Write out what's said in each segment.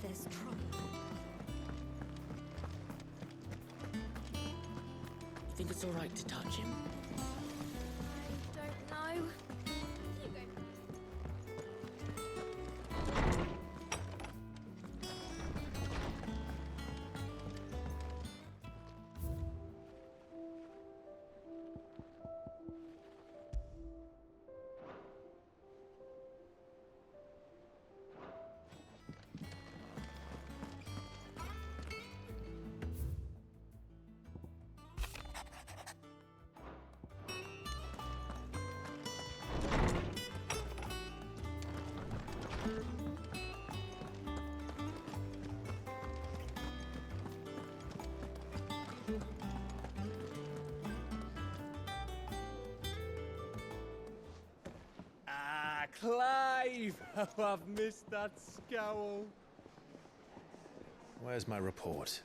There's trouble. You think it's alright to touch him? Don't know. You go. Ah, Clive! Oh, I've missed that scowl. Where's my report?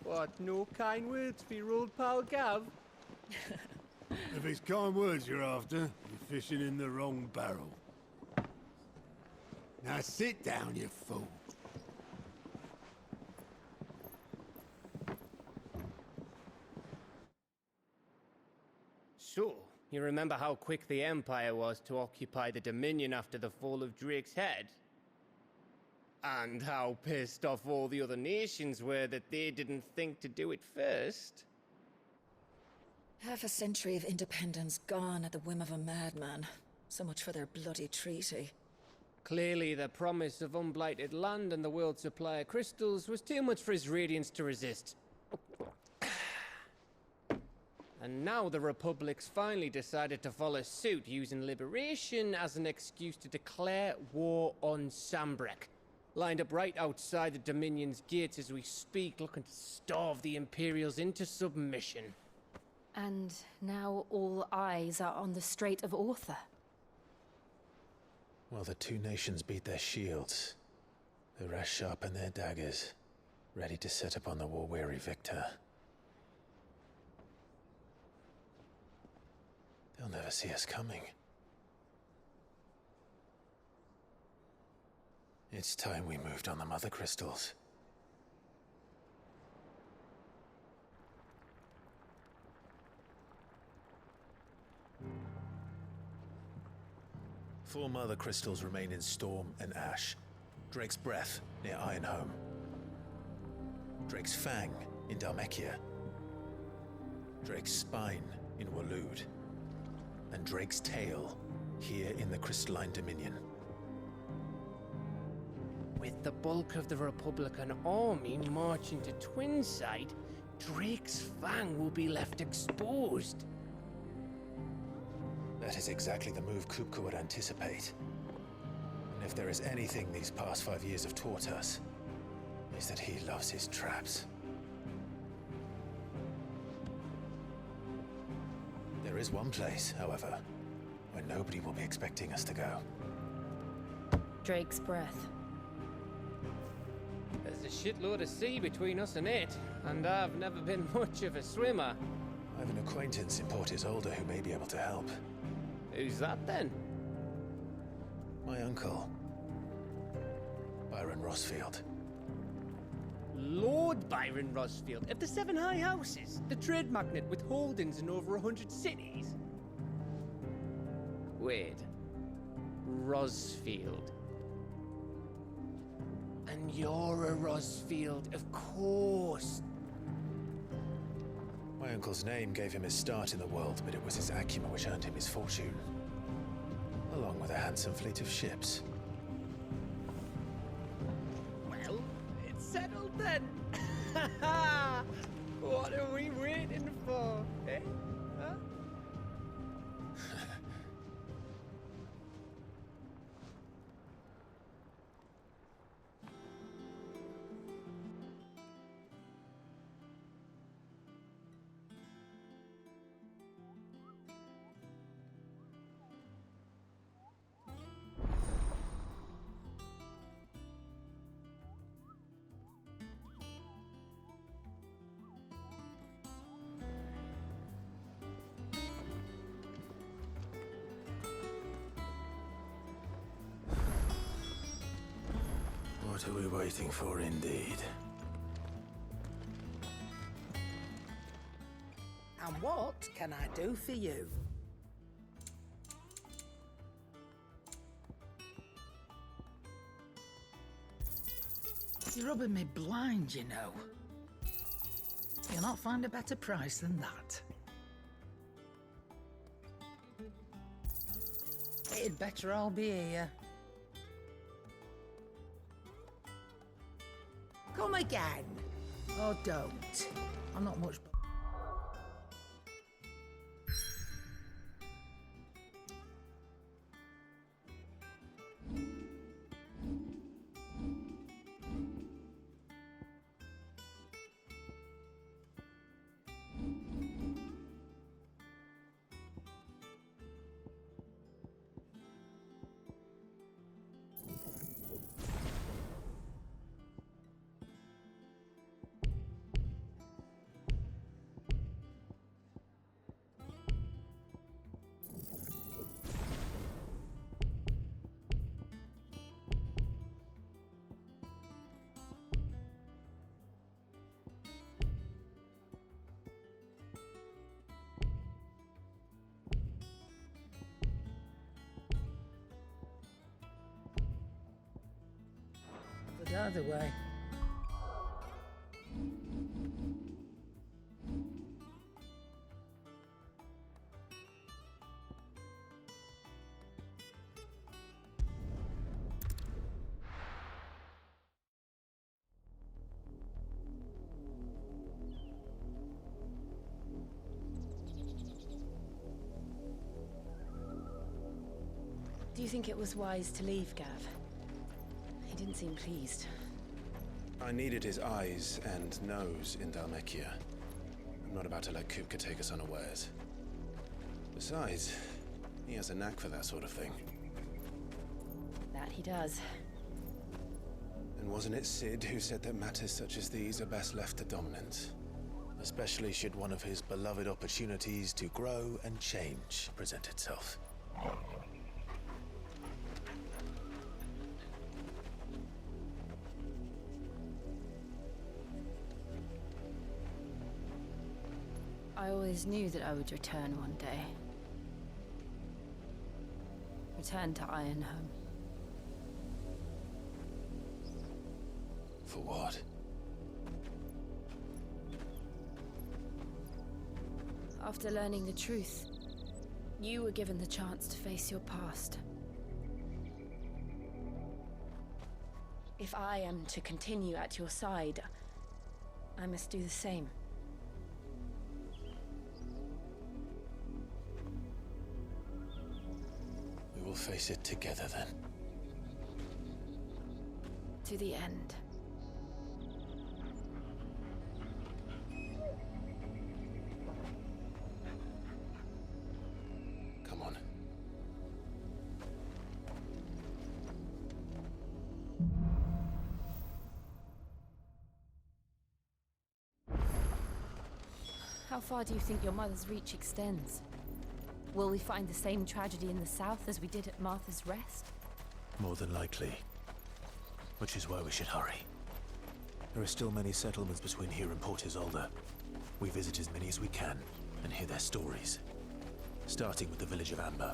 What, no kind words for your old pal Gav? If it's kind words you're after, you're fishing in the wrong barrel. Now sit down, you fool. So, you remember how quick the Empire was to occupy the Dominion after the fall of Drake's head? And how pissed off all the other nations were that they didn't think to do it first? Half a century of independence gone at the whim of a madman. So much for their bloody treaty. Clearly, the promise of unblighted land and the world's supply of crystals was too much for his radiance to resist. And now the Republic's finally decided to follow suit, using liberation as an excuse to declare war on Sambrek. Lined up right outside the Dominion's gates as we speak, looking to starve the Imperials into submission. And now all eyes are on the Strait of Author. Well, the two nations beat their shields. The rest sharpen their daggers, ready to set upon the war-weary victor. They'll never see us coming. It's time we moved on the Mother Crystals. Four Mother Crystals remain in Storm and Ash. Drake's Breath near Ironhome. Drake's Fang in Dhalmekia. Drake's Spine in Waloed. And Drake's Tail here in the Crystalline Dominion. With the bulk of the Republican army marching to Twinside, Drake's Fang will be left exposed. That is exactly the move Kupka would anticipate. And if there is anything these past 5 years have taught us, is that he loves his traps. There is one place, however, where nobody will be expecting us to go. Drake's Breath. There's a shitload of sea between us and it, and I've never been much of a swimmer. I have an acquaintance in Port Isolde who may be able to help. Who's that then? My uncle, Byron Rosfield. Lord Byron Rosfield of the Seven High Houses, the trade magnate with holdings in over 100 cities. Wait, Rosfield. And you're a Rosfield, of course. My uncle's name gave him his start in the world, but it was his acumen which earned him his fortune. Along with a handsome fleet of ships. Well, it's settled then. What are we waiting for, eh? Huh? What are we waiting for, indeed? And what can I do for you? You're rubbing me blind, you know. You'll not find a better price than that. It'd better all be here. Come again. Or don't. I'm not much... But either way. Do you think it was wise to leave, Gav? He didn't seem pleased. I needed his eyes and nose in Dhalmekia. I'm not about to let Kupka take us unawares. Besides, he has a knack for that sort of thing. That he does. And wasn't it Sid who said that matters such as these are best left to dominance? Especially should one of his beloved opportunities to grow and change present itself. I always knew that I would return one day. Return to Ironhome. For what? After learning the truth, you were given the chance to face your past. If I am to continue at your side, I must do the same. We will face it together then. To the end. Come on. How far do you think your mother's reach extends? Will we find the same tragedy in the south as we did at Martha's Rest? More than likely. Which is why we should hurry. There are still many settlements between here and Port Isolde. We visit as many as we can and hear their stories. Starting with the village of Amber.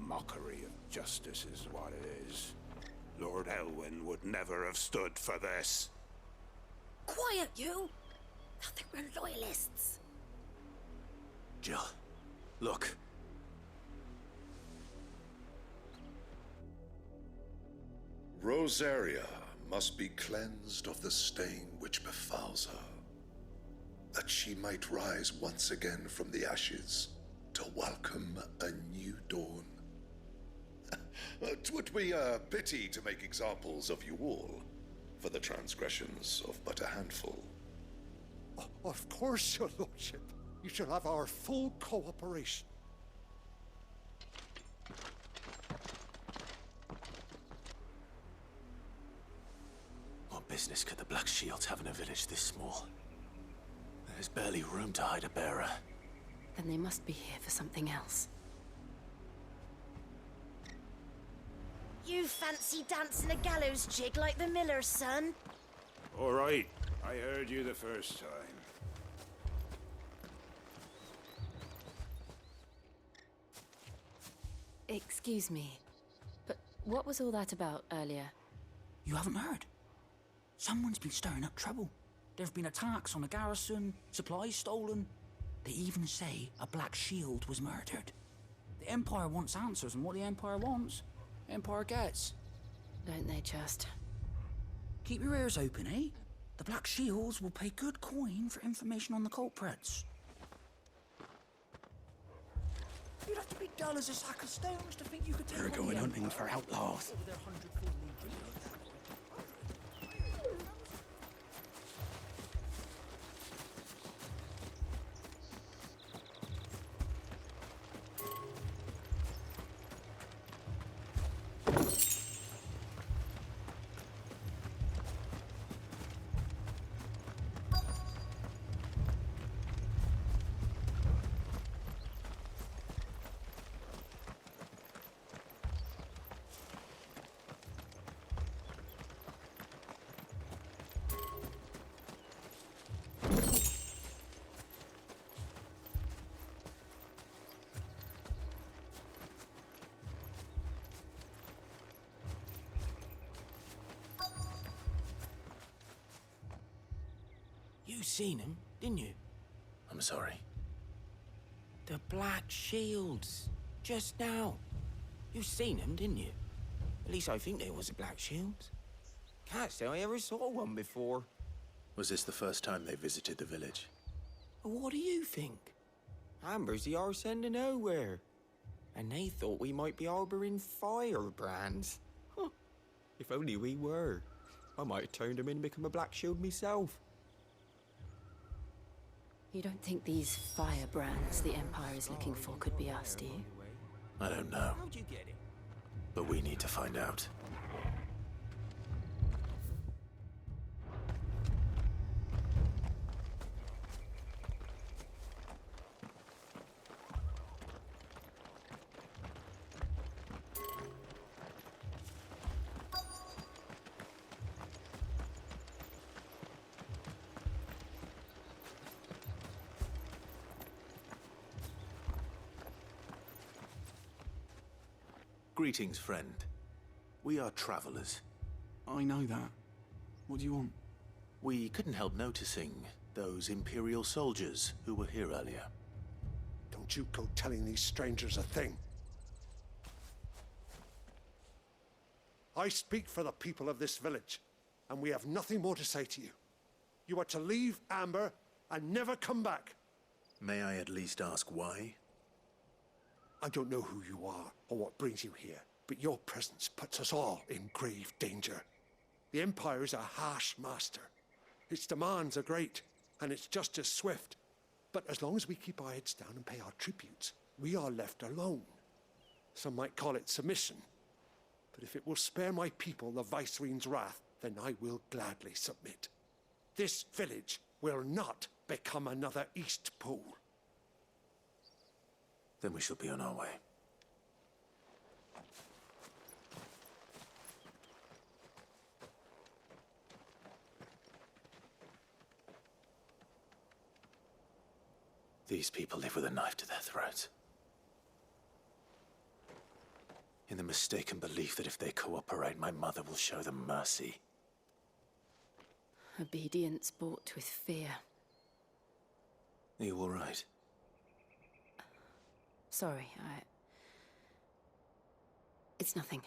Mockery of justice is what it is. Lord Elwyn would never have stood for this. Quiet, you! Thought they were loyalists. Jill, look. Rosaria must be cleansed of the stain which befouls her, that she might rise once again from the ashes to welcome a new dawn. 'Twould be a pity to make examples of you all, for the transgressions of but a handful. Of course, your lordship. You shall have our full cooperation. What business could the Black Shields have in a village this small? There's barely room to hide a bearer. Then they must be here for something else. You fancy dancing a gallows jig like the miller's son? All right. I heard you the first time. Excuse me, but what was all that about earlier? You haven't heard? Someone's been stirring up trouble. There have been attacks on the garrison, supplies stolen. They even say a Black Shield was murdered. The Empire wants answers, and what the Empire wants, Empire gets. Don't they just? Keep your ears open, eh? The Black Shields will pay good coin for information on the culprits. You'd have to be dull as a sack of stones to think you could take. They're going hunting for outlaws. You seen him, didn't you? I'm sorry. The Black Shields. Just now. You seen them, didn't you? At least I think there was a Black Shield. Can't say I ever saw one before. Was this the first time they visited the village? What do you think? Amber's the arse end of nowhere. And they thought we might be harbouring firebrands. Huh. If only we were. I might have turned them in and become a Black Shield myself. You don't think these firebrands the Empire is looking for could be us, do you? I don't know, How'd you get it? but we need to find out. Greetings, friend. We are travelers. I know that. What do you want? We couldn't help noticing those Imperial soldiers who were here earlier. Don't you go telling these strangers a thing. I speak for the people of this village, and we have nothing more to say to you. You are to leave Amber and never come back. May I at least ask why? I don't know who you are or what brings you here, but your presence puts us all in grave danger. The Empire is a harsh master. Its demands are great, and its justice swift. But as long as we keep our heads down and pay our tributes, we are left alone. Some might call it submission. But if it will spare my people the Viceroy's wrath, then I will gladly submit. This village will not become another East Pool. Then we shall be on our way. These people live with a knife to their throats. In the mistaken belief that if they cooperate, my mother will show them mercy. Obedience bought with fear. Are you all right? Sorry, It's nothing.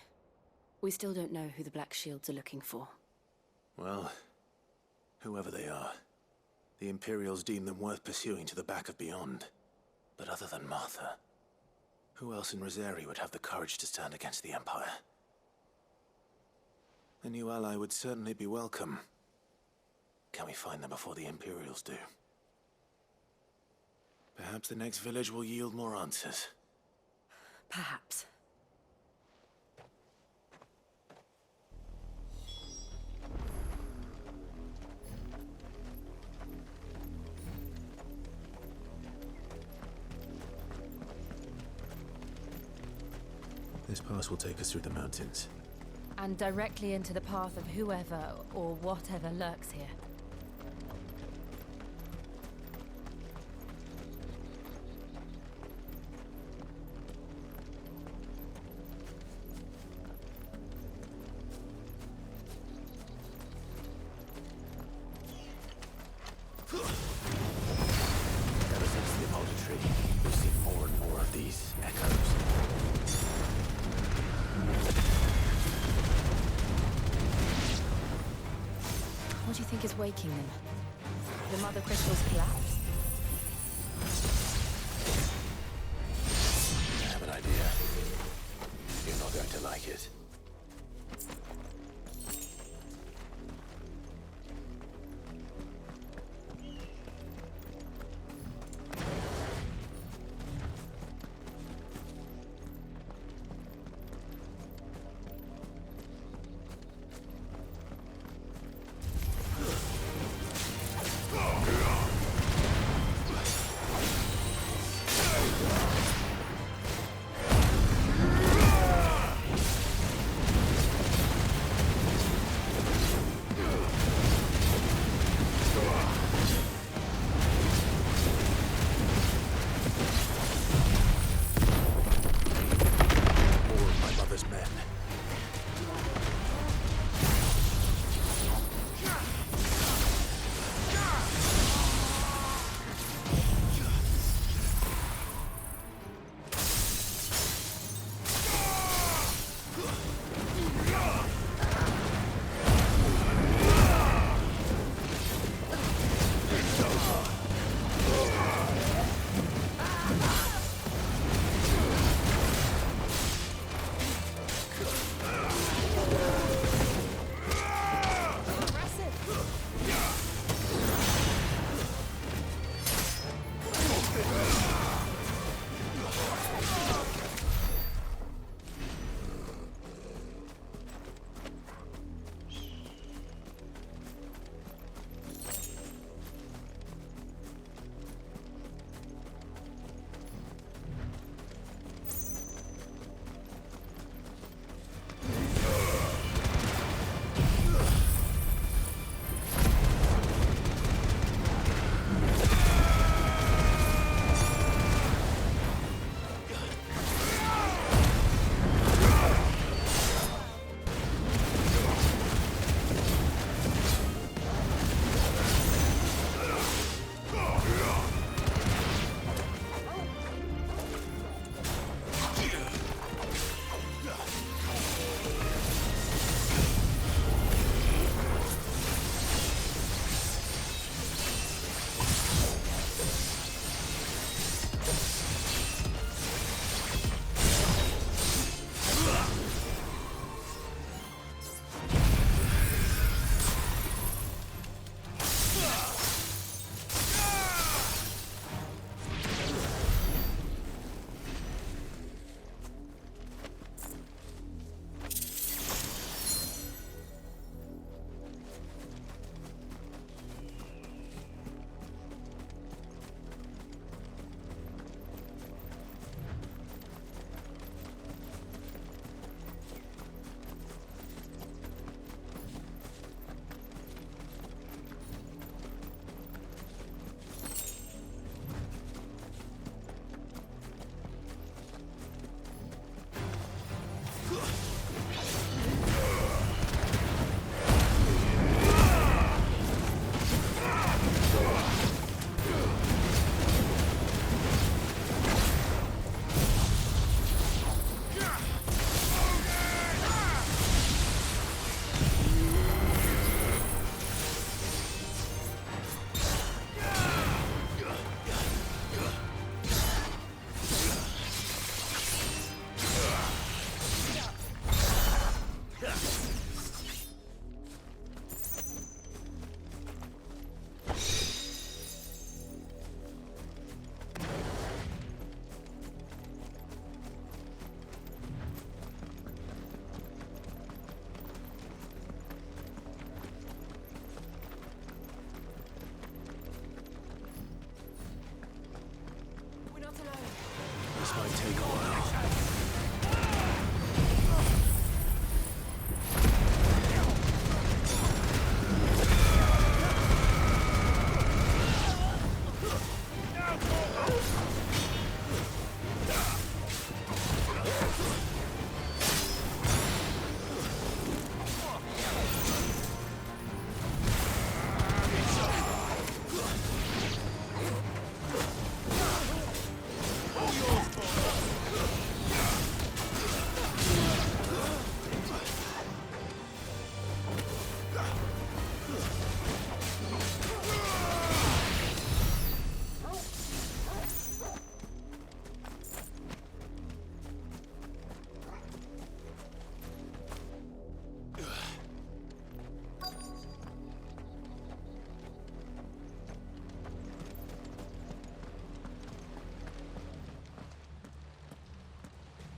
We still don't know who the Black Shields are looking for. Well, whoever they are, the Imperials deem them worth pursuing to the back of beyond. But other than Martha, who else in Rosari would have the courage to stand against the Empire? A new ally would certainly be welcome. Can we find them before the Imperials do? Perhaps the next village will yield more answers. Perhaps. This pass will take us through the mountains. And directly into the path of whoever or whatever lurks here. Ever since the Alder Tree, we've seen more and more of these echoes. What do you think is waking them? The Mother Crystal's collapse? I have an idea. You're not going to like it.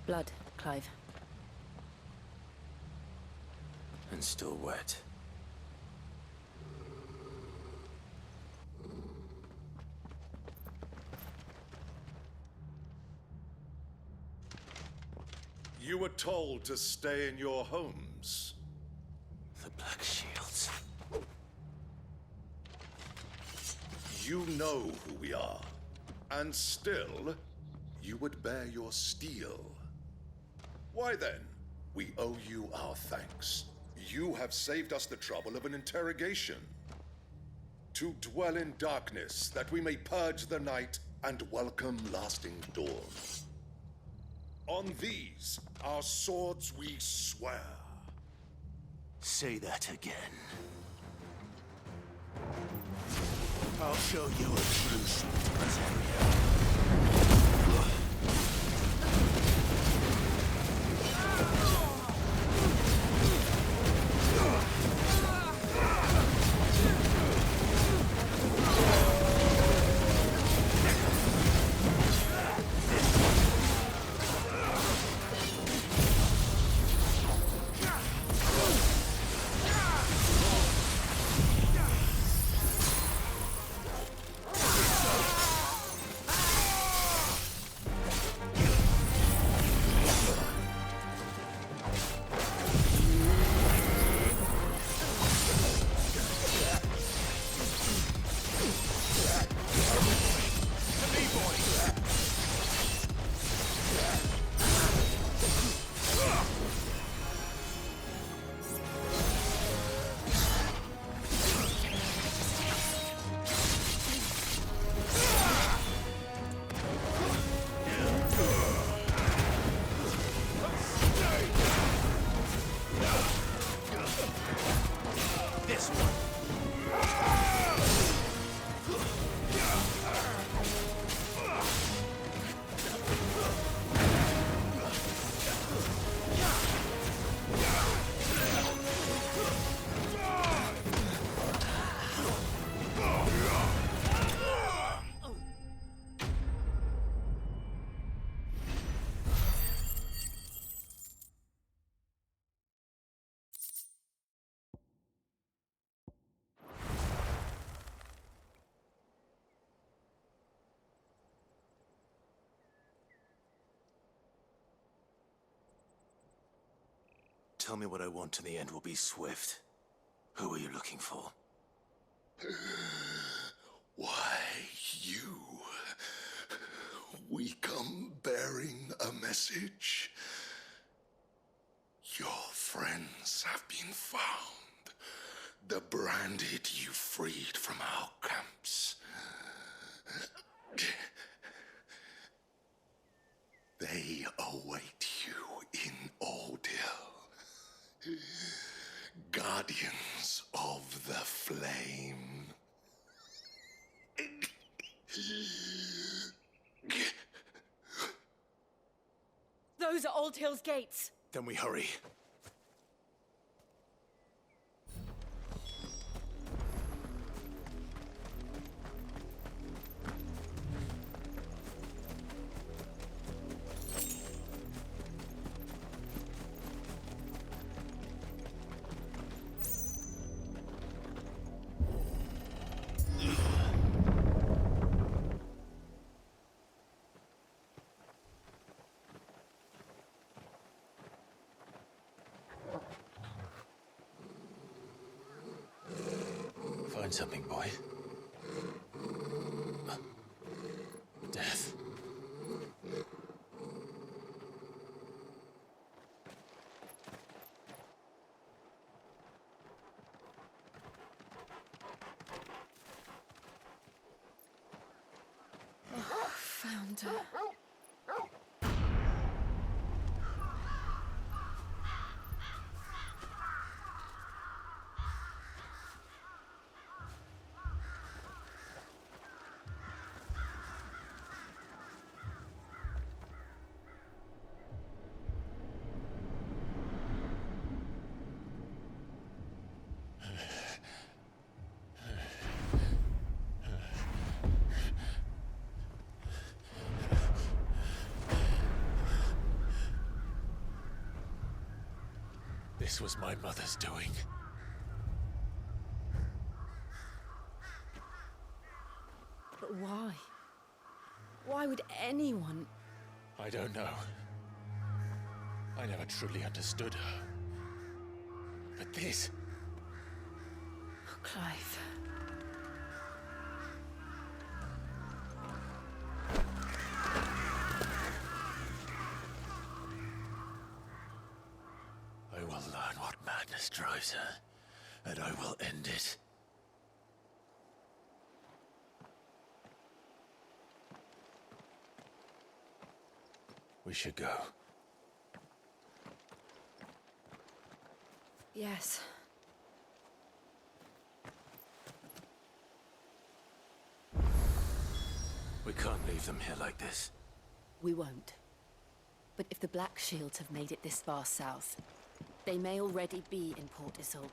Blood, Clive. And still wet. You were told to stay in your homes. The Black Shields. You know who we are. And still, you would bear your steel. Why then, we owe you our thanks. You have saved us the trouble of an interrogation. To dwell in darkness, that we may purge the night and welcome lasting dawn. On these, our swords we swear. Say that again. I'll show you a true swordsman's Tell me what I want and the end will be swift. Who are you looking for? Why, you. We come bearing a message. Your friends have been found. The branded you freed from our camps. They await you in Ordeal. Guardians of the Flame. Those are Old Hill's gates. Then we hurry. Find something, boy. Death. Found her. This was my mother's doing. But why? Why would anyone... I don't know. I never truly understood her. But this... Oh, Clive. I will learn what madness drives her, and I will end it. We should go. Yes. We can't leave them here like this. We won't. But if the Black Shields have made it this far south, they may already be in Port Isolde.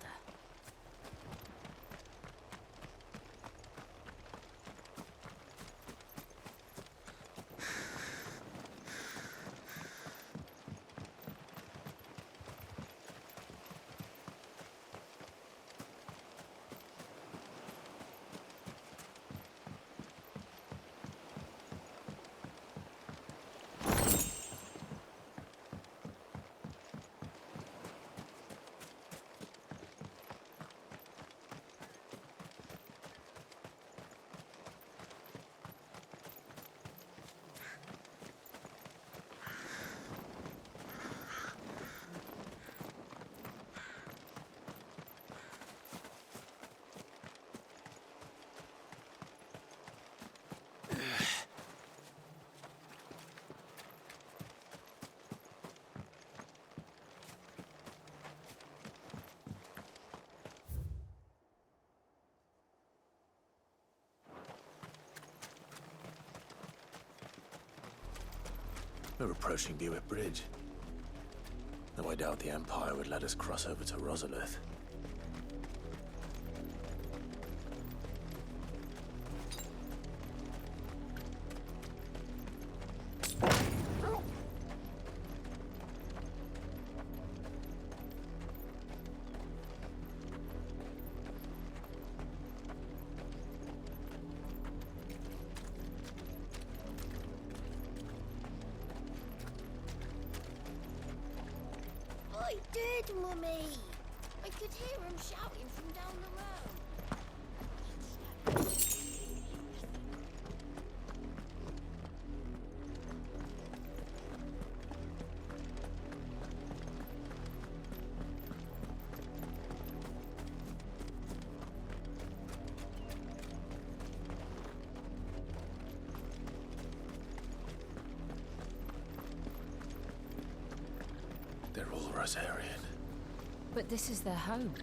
We're approaching Buick Bridge. Though I doubt the Empire would let us cross over to Rosalith. I did, Mummy! I could hear him shouting from down the road. They're all Rosarian. But this is their home.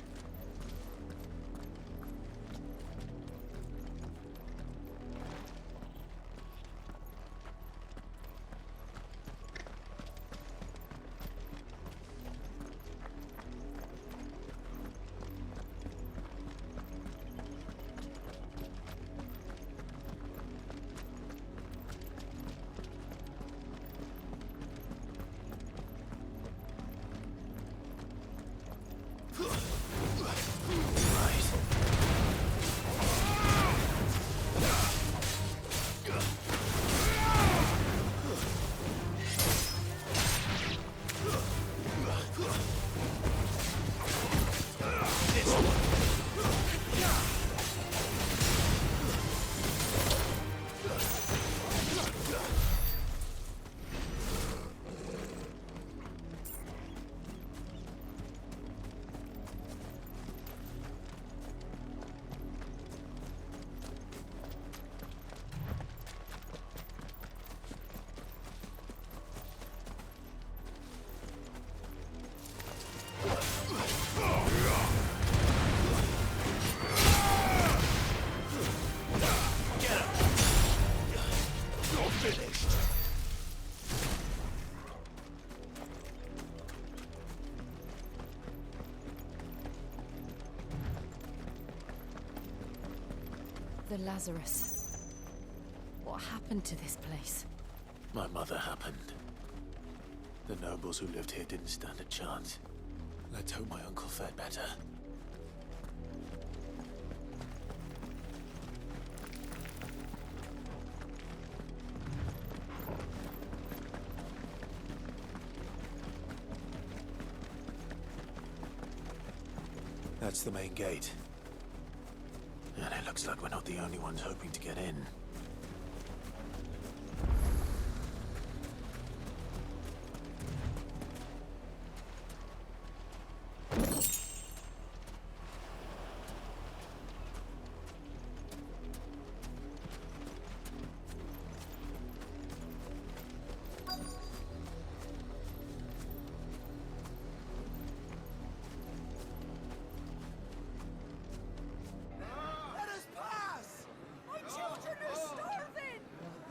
The Lazarus. What happened to this place? My mother happened. The nobles who lived here didn't stand a chance. Let's hope my uncle fared better. That's the main gate. And it looks like we're not the only ones hoping to get in.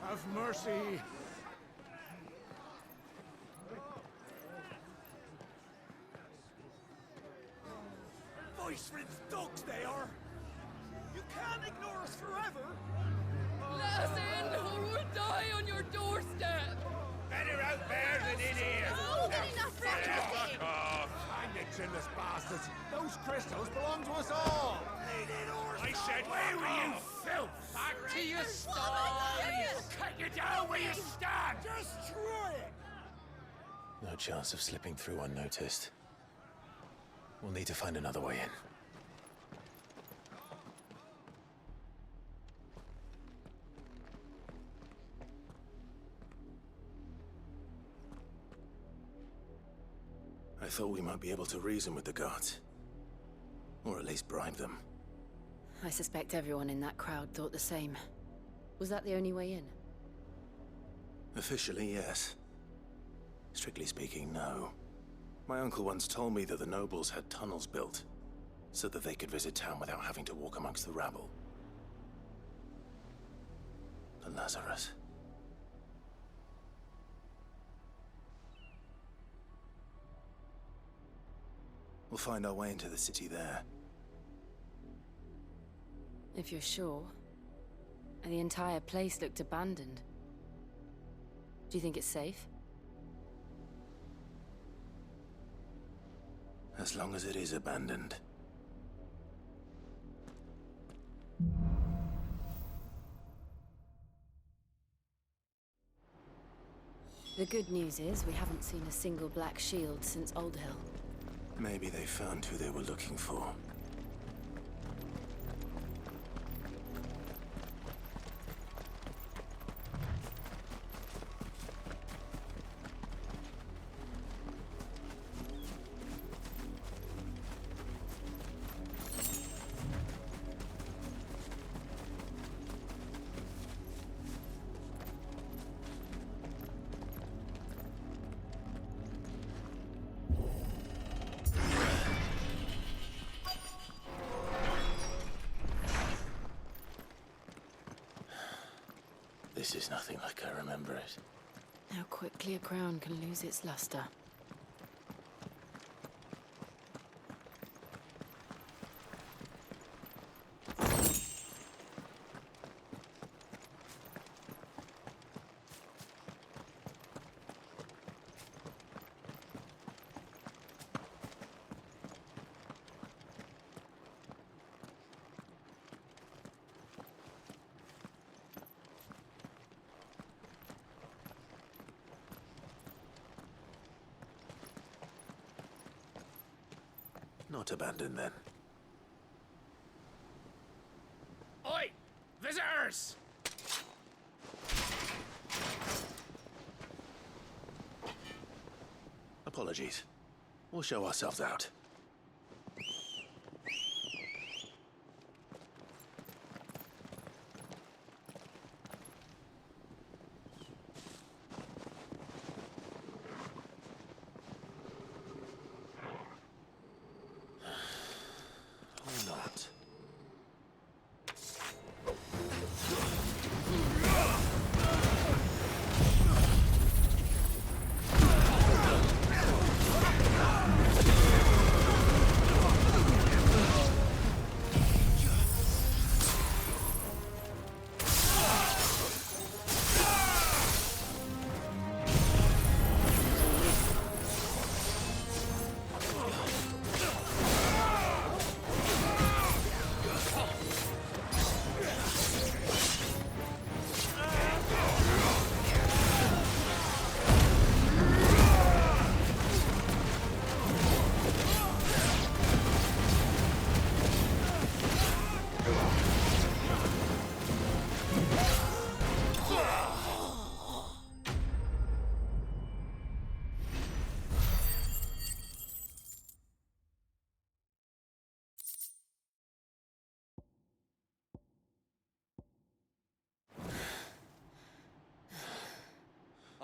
Have mercy. Voice-ridden dogs they are! You can't ignore us forever! Let us in, or we'll die on your doorstep! Better out there than in here! Oh, get enough Fuck off! Hang it, chinless bastards. Those crystals belong to us all. I said, where were you, filth? Back to your sties! Cut you down where you stand! Just try it! No chance of slipping through unnoticed. We'll need to find another way in. I thought we might be able to reason with the guards. Or at least bribe them. I suspect everyone in that crowd thought the same. Was that the only way in? Officially, yes. Strictly speaking, no. My uncle once told me that the nobles had tunnels built, so that they could visit town without having to walk amongst the rabble. The Lazarus. We'll find our way into the city there. If you're sure. The entire place looked abandoned. Do you think it's safe? As long as it is abandoned. The good news is we haven't seen a single black shield since Old Hill. Maybe they found who they were looking for. This is nothing like I remember it. How quickly a crown can lose its luster. Not abandoned, then. Oi! Visitors! Apologies. We'll show ourselves out. Or not.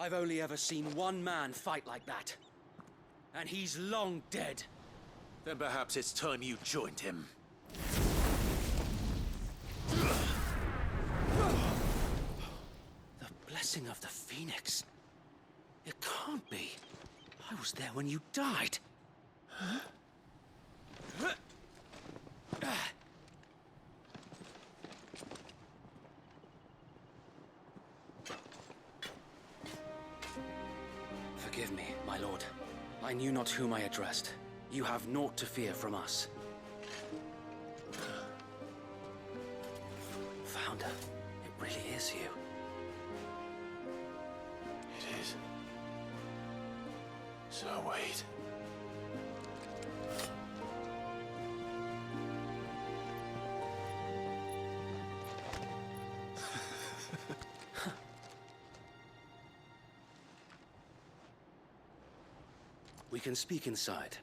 I've only ever seen one man fight like that. And he's long dead. Then perhaps it's time you joined him. The blessing of the Phoenix. It can't be. I was there when you died. Forgive me, my lord. I knew not whom I addressed. You have naught to fear from us. Founder, it really is you. It is. So wait. We can speak inside.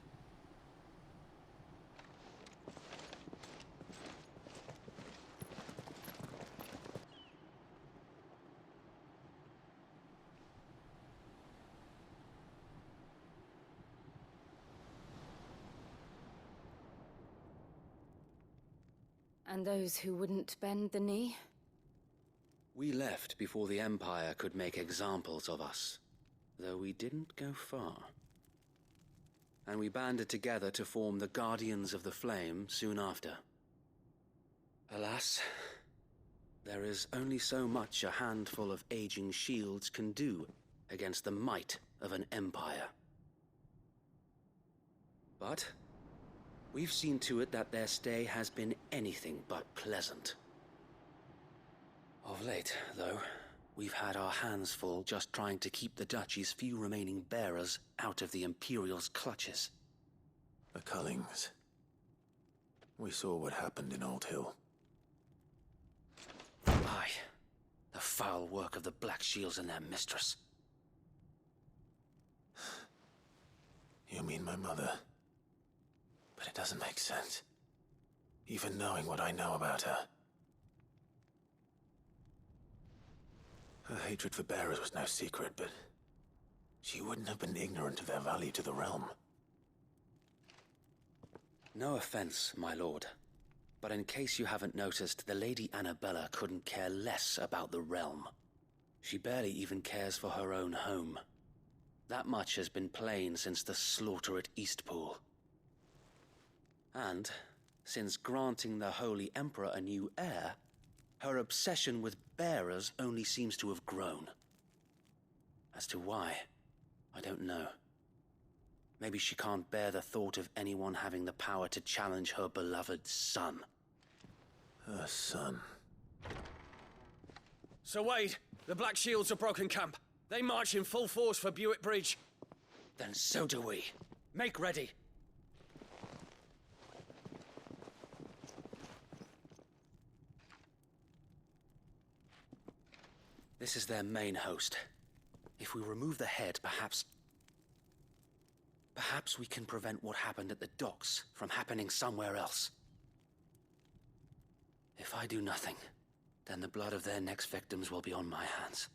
And those who wouldn't bend the knee? We left before the Empire could make examples of us, though we didn't go far. And we banded together to form the Guardians of the Flame soon after. Alas, there is only so much a handful of aging shields can do against the might of an empire. But we've seen to it that their stay has been anything but pleasant. Of late, though, we've had our hands full just trying to keep the Duchy's few remaining bearers out of the Imperial's clutches. The Cullings. We saw what happened in Old Hill. Aye. The foul work of the Black Shields and their mistress. You mean my mother? But it doesn't make sense. Even knowing what I know about her. Her hatred for bearers was no secret, but she wouldn't have been ignorant of their value to the realm. No offense, my lord. But in case you haven't noticed, the Lady Annabella couldn't care less about the realm. She barely even cares for her own home. That much has been plain since the slaughter at Eastpool. And, since granting the Holy Emperor a new heir, her obsession with bearers only seems to have grown. As to why, I don't know. Maybe she can't bear the thought of anyone having the power to challenge her beloved son. Her son. Sir Wade, the Black Shields have broken camp. They march in full force for Buick Bridge. Then so do we. Make ready. This is their main host. If we remove the head, perhaps we can prevent what happened at the docks from happening somewhere else. If I do nothing, then the blood of their next victims will be on my hands.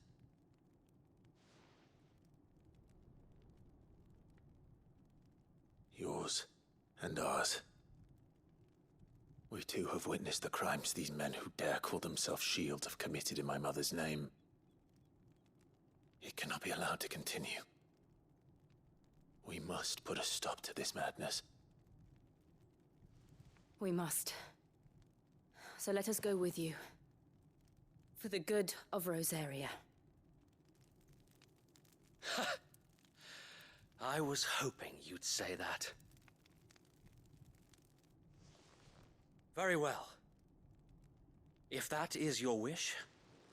Yours and ours. We too have witnessed the crimes these men who dare call themselves shields have committed in my mother's name. It cannot be allowed to continue. We must put a stop to this madness. We must. So let us go with you. For the good of Rosaria. I was hoping you'd say that. Very well. If that is your wish,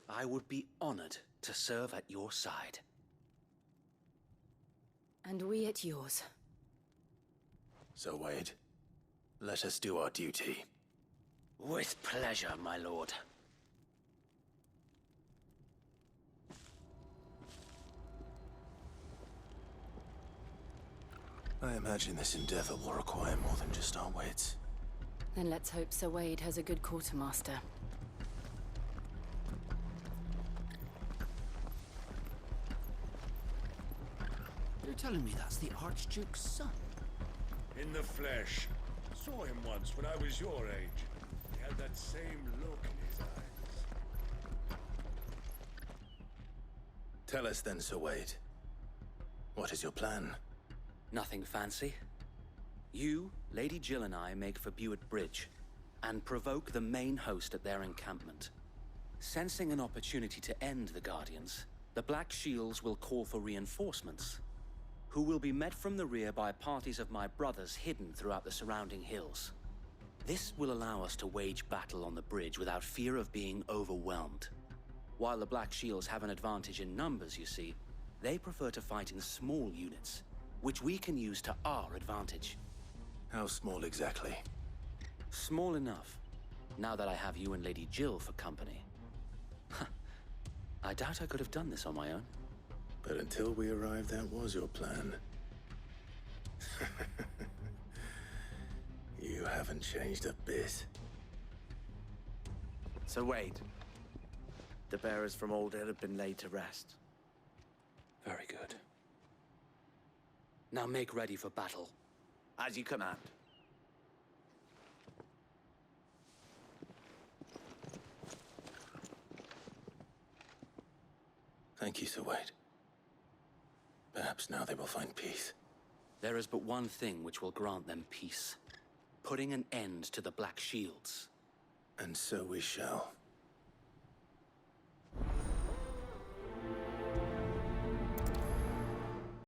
I would be honored to serve at your side. And we at yours. So, Wade, let us do our duty. With pleasure, my lord. I imagine this endeavor will require more than just our wits. Then let's hope Sir Wade has a good quartermaster. telling me that's the Archduke's son? In the flesh. Saw him once when I was your age. He had that same look in his eyes. Tell us then, Sir Wade. What is your plan? Nothing fancy. You, Lady Jill and I make for Buett Bridge and provoke the main host at their encampment. Sensing an opportunity to end the Guardians, the Black Shields will call for reinforcements, who will be met from the rear by parties of my brothers hidden throughout the surrounding hills. This will allow us to wage battle on the bridge without fear of being overwhelmed. While the Black Shields have an advantage in numbers, you see, they prefer to fight in small units, which we can use to our advantage. How small exactly? Small enough, now that I have you and Lady Jill for company. I doubt I could have done this on my own. But until we arrived, that was your plan. You haven't changed a bit. So Wade, the bearers from Old Hill have been laid to rest. Very good. Now make ready for battle. As you command. Thank you, Sir Wade. Perhaps now they will find peace. There is but one thing which will grant them peace. Putting an end to the Black Shields. And so we shall.